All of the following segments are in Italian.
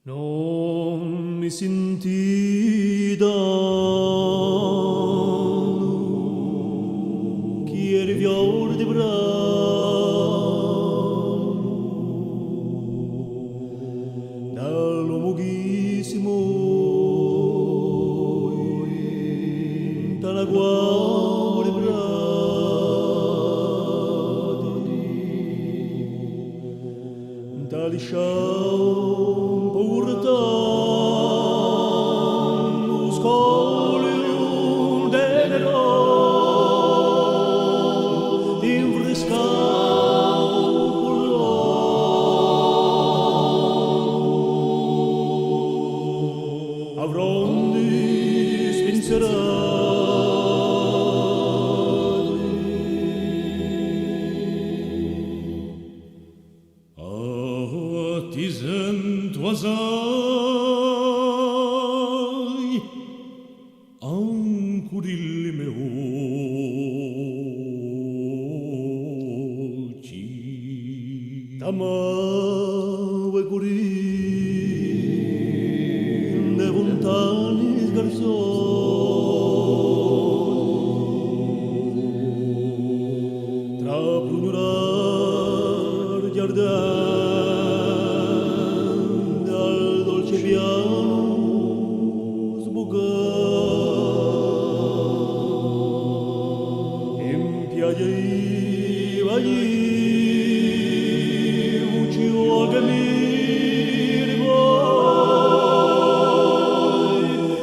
Non mi sentì danno chi eri fior di brano dall'uomo chissimo dalla cuore bradi da lisciare ti sento assai ancora il mio occhi t'amavo e curi ne lontani sgarzoni tra prunurar giardini piano sbucare in piaggia iva io ci ho che mi rivuoi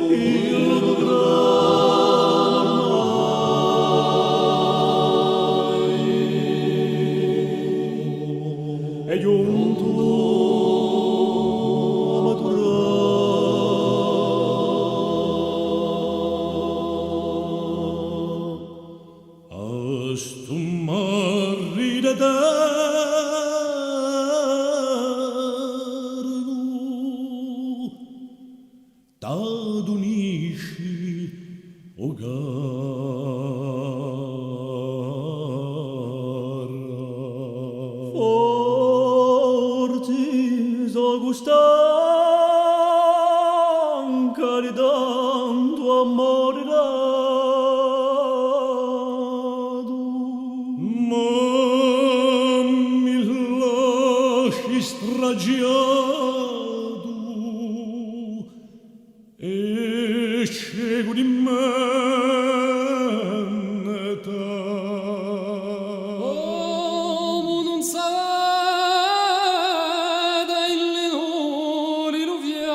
il grano è giunto t'adunisci o gara forti so gustanca di tanto amore dato ma mi lasci stragiato e scego di menneta. Uomo non vede il lenore ruviato,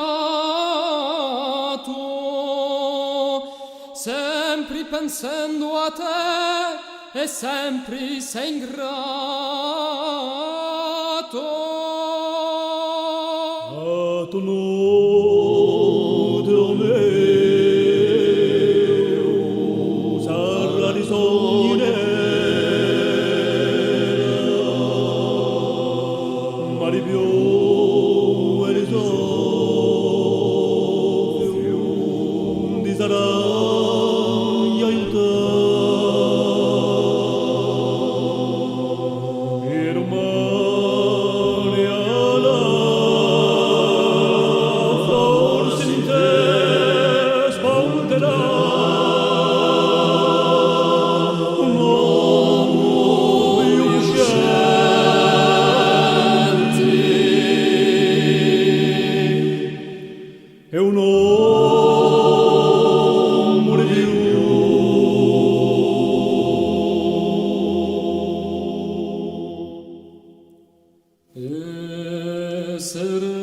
sempre pensando a te e sempre sei ingrato. Tu no è un amore di essere